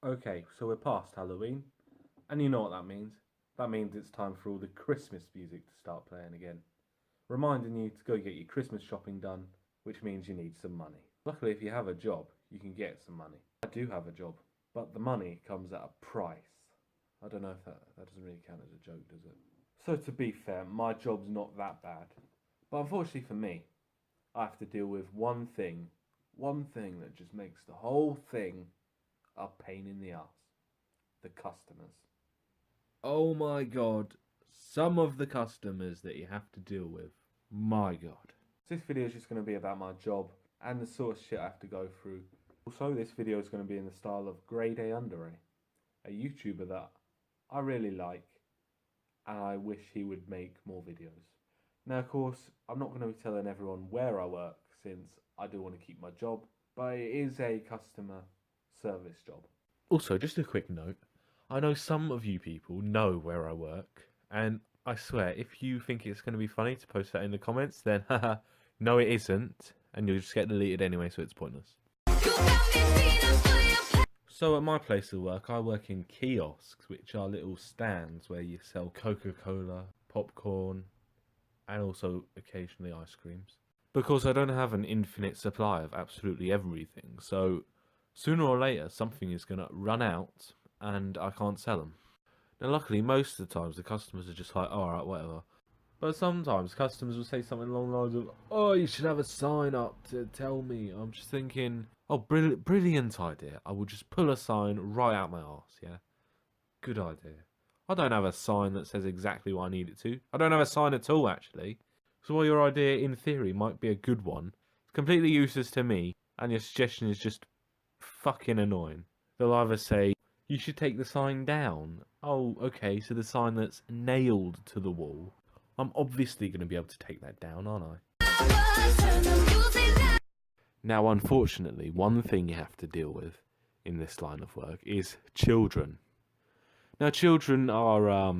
Okay, so we're past Halloween, and you know what that means. That means it's time for all the Christmas music to start playing again. Reminding you to go get your Christmas shopping done, which means you need some money. Luckily, if you have a job, you can get some money. I do have a job, but the money comes at a price. I don't know if that doesn't really count as a joke, does it? So to be fair, my job's not that bad. But unfortunately for me, I have to deal with one thing that just makes the whole thing a pain in the ass. The customers. Oh my god, some of the customers that you have to deal with. My god. This video is just going to be about my job and the sort of shit I have to go through. Also, this video is going to be in the style of Grade A Under A YouTuber that I really like and I wish he would make more videos. Now, of course, I'm not going to be telling everyone where I work since I do want to keep my job, but it is a customer service job. Also, just a quick note. I know some of you people know where I work, and I swear, if you think it's going to be funny to post that in the comments, then haha, no it isn't, and you'll just get deleted anyway, so it's pointless. So at my place of work, I work in kiosks, which are little stands where you sell Coca-Cola, popcorn, and also occasionally ice creams. Because I don't have an infinite supply of absolutely everything, so sooner or later something is going to run out and I can't sell them. Now luckily most of the times the customers are just like, alright, whatever. But sometimes customers will say something along the lines of, oh, you should have a sign up to tell me. I'm just thinking, oh, brilliant idea. I will just pull a sign right out my arse, yeah? Good idea. I don't have a sign that says exactly what I need it to. I don't have a sign at all, actually. So while your idea, in theory, might be a good one, it's completely useless to me, and your suggestion is just fucking annoying. They'll either say, you should take the sign down. Oh, okay, so the sign that's nailed to the wall. I'm obviously going to be able to take that down, aren't I? Now, unfortunately, one thing you have to deal with in this line of work is children. Now, children are,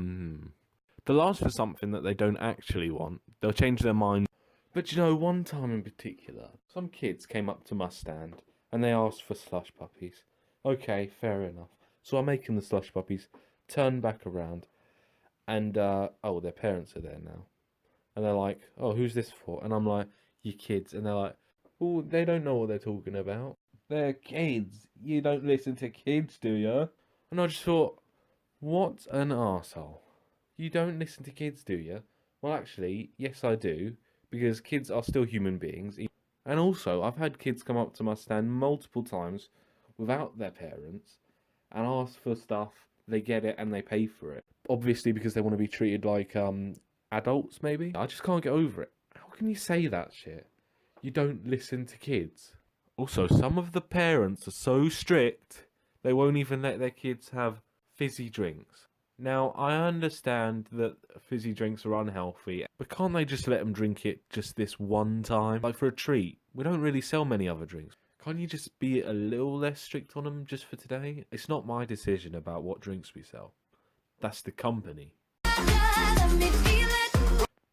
they'll ask for something that they don't actually want. They'll change their mind. But you know, one time in particular, some kids came up to my stand and they asked for slush puppies. Okay, fair enough. So I make them the slush puppies, turn back around, and, oh, their parents are there now. And they're like, oh, who's this for? And I'm like, you kids. And they're like, oh, they don't know what they're talking about. They're kids. You don't listen to kids, do you? And I just thought, what an arsehole. You don't listen to kids, do you? Well, actually, yes, I do. Because kids are still human beings. And also, I've had kids come up to my stand multiple times without their parents and ask for stuff. They get it and they pay for it. Obviously, because they want to be treated like adults, maybe. I just can't get over it. How can you say that shit? You don't listen to kids. Also, some of the parents are so strict, they won't even let their kids have fizzy drinks. Now, I understand that fizzy drinks are unhealthy, but can't they just let them drink it just this one time? Like for a treat. We don't really sell many other drinks. Can't you just be a little less strict on them just for today? It's not my decision about what drinks we sell. That's the company.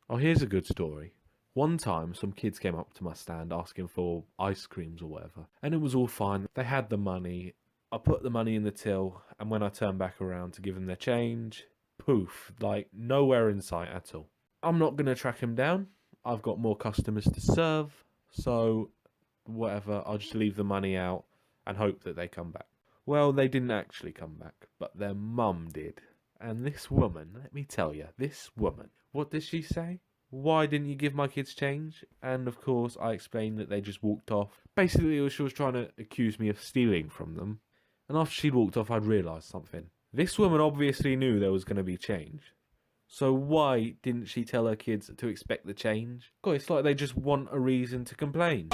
Oh, here's a good story. One time, some kids came up to my stand asking for ice creams or whatever. And it was all fine. They had the money. I put the money in the till. And when I turned back around to give them their change, poof, like nowhere in sight at all. I'm not going to track them down. I've got more customers to serve. So whatever, I'll just leave the money out and hope that they come back. Well, they didn't actually come back, but their mum did. And this woman, let me tell you, this woman, what did she say? Why didn't you give my kids change? And of course, I explained that they just walked off. Basically, she was trying to accuse me of stealing from them. And after she'd walked off, I'd realised something. This woman obviously knew there was going to be change. So why didn't she tell her kids to expect the change? God, it's like they just want a reason to complain.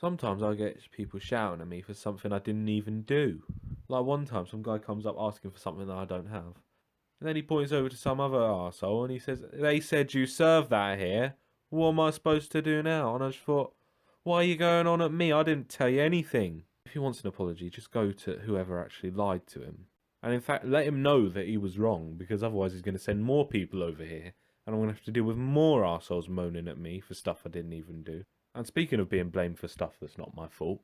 Sometimes I get people shouting at me for something I didn't even do. Like one time some guy comes up asking for something that I don't have. And then he points over to some other arsehole and he says, they said you serve that here. What am I supposed to do now? And I just thought, why are you going on at me? I didn't tell you anything. If he wants an apology, just go to whoever actually lied to him. And in fact, let him know that he was wrong, because otherwise he's going to send more people over here, and I'm going to have to deal with more arseholes moaning at me for stuff I didn't even do. And speaking of being blamed for stuff that's not my fault,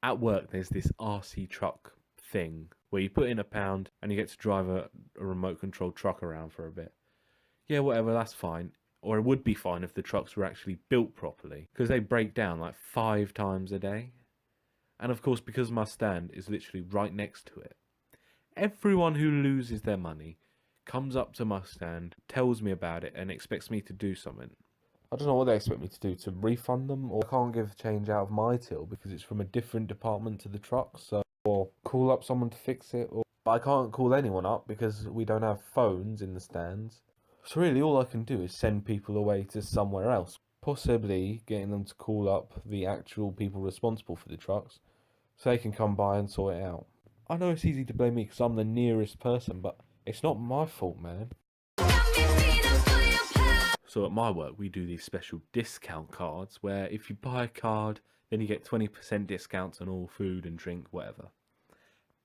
At work, there's this RC truck thing where you put in £1 and you get to drive a remote controlled truck around for a bit. Yeah, whatever, that's fine. Or it would be fine if the trucks were actually built properly, because they break down like 5 times a day. And of course, because my stand is literally right next to it, everyone who loses their money comes up to my stand, tells me about it, and expects me to do something. I don't know what they expect me to do, to refund them, or I can't give change out of my till because it's from a different department to the truck, so, or call up someone to fix it, or, but I can't call anyone up because we don't have phones in the stands. So really all I can do is send people away to somewhere else, possibly getting them to call up the actual people responsible for the trucks so they can come by and sort it out. I know it's easy to blame me because I'm the nearest person, but it's not my fault, man. So at my work, we do these special discount cards where if you buy a card, then you get 20% discounts on all food and drink, whatever.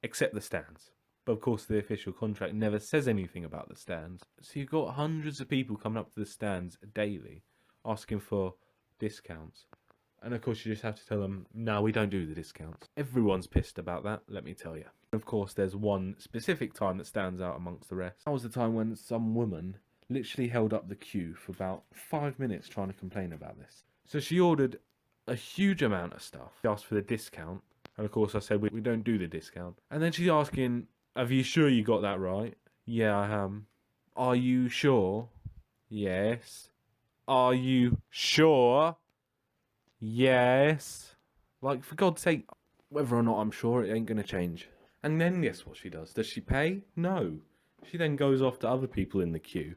Except the stands. But of course, the official contract never says anything about the stands. So you've got hundreds of people coming up to the stands daily asking for discounts. And of course, you just have to tell them, no, we don't do the discounts. Everyone's pissed about that, let me tell you. Of course, there's one specific time that stands out amongst the rest. That was the time when some woman literally held up the queue for about 5 minutes trying to complain about this. So she ordered a huge amount of stuff. She asked for the discount. And of course, I said, we don't do the discount. And then she's asking, are you sure you got that right? Yeah, I am. Are you sure? Yes. Are you sure? Yes. Like, for God's sake, whether or not I'm sure, it ain't going to change. And then guess what she does? Does she pay? No. She then goes off to other people in the queue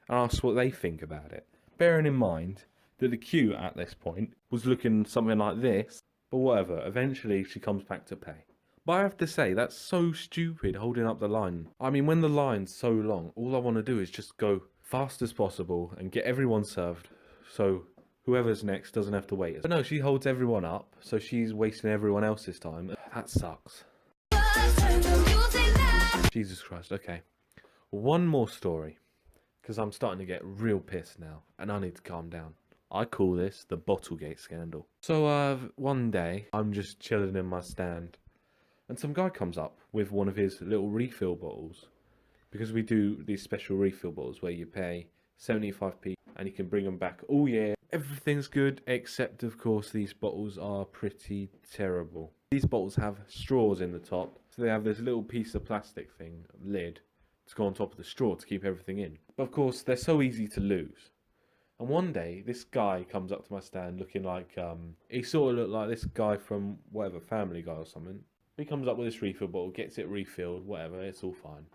and asks what they think about it. Bearing in mind that the queue at this point was looking something like this. But whatever, eventually she comes back to pay. But I have to say, that's so stupid holding up the line. I mean, when the line's so long, all I want to do is just go fast as possible and get everyone served. So whoever's next doesn't have to wait. But no, she holds everyone up, so she's wasting everyone else's time. That sucks. Jesus Christ, okay. One more story, because I'm starting to get real pissed now, and I need to calm down. I call this the Bottlegate scandal. So, one day, I'm just chilling in my stand, and some guy comes up with one of his little refill bottles, because we do these special refill bottles where you pay 75p and you can bring them back all year. Everything's good, except of course these bottles are pretty terrible. These bottles have straws in the top, so they have this little piece of plastic thing, lid, to go on top of the straw to keep everything in. But of course, they're so easy to lose. And one day, this guy comes up to my stand looking like, he sort of looked like this guy from whatever, Family Guy or something. He comes up with this refill bottle, gets it refilled, whatever, it's all fine.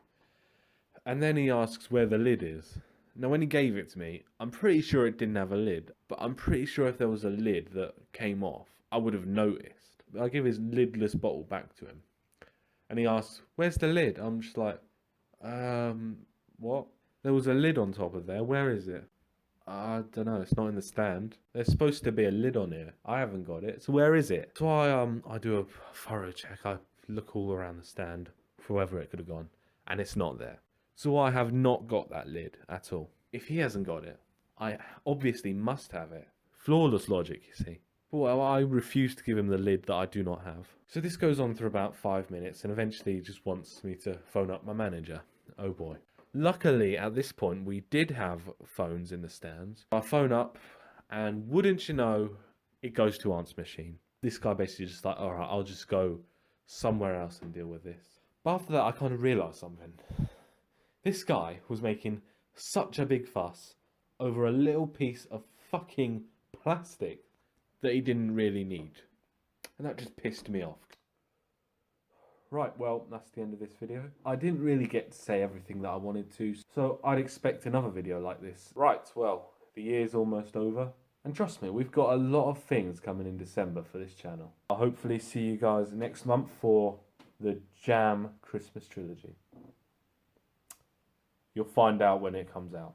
And then he asks where the lid is. Now, when he gave it to me, I'm pretty sure it didn't have a lid, but I'm pretty sure if there was a lid that came off, I would have noticed. I give his lidless bottle back to him. And he asks, where's the lid? I'm just like, what? There was a lid on top of there, where is it? I don't know, it's not in the stand. There's supposed to be a lid on here. I haven't got it. So where is it? So I do a thorough check. I look all around the stand for wherever it could have gone. And it's not there. So I have not got that lid at all. If he hasn't got it, I obviously must have it. Flawless logic, you see. But well, I refuse to give him the lid that I do not have. So this goes on for about 5 minutes and eventually he just wants me to phone up my manager. Oh boy. Luckily, at this point, we did have phones in the stands. I phone up, and wouldn't you know, it goes to answer machine. This guy basically just like, alright, I'll just go somewhere else and deal with this. But after that, I kind of realised something. This guy was making such a big fuss over a little piece of fucking plastic that he didn't really need. And that just pissed me off. Right, well, that's the end of this video. I didn't really get to say everything that I wanted to, so I'd expect another video like this. Right, well, the year's almost over. And trust me, we've got a lot of things coming in December for this channel. I'll hopefully see you guys next month for the JAM Christmas Trilogy. You'll find out when it comes out.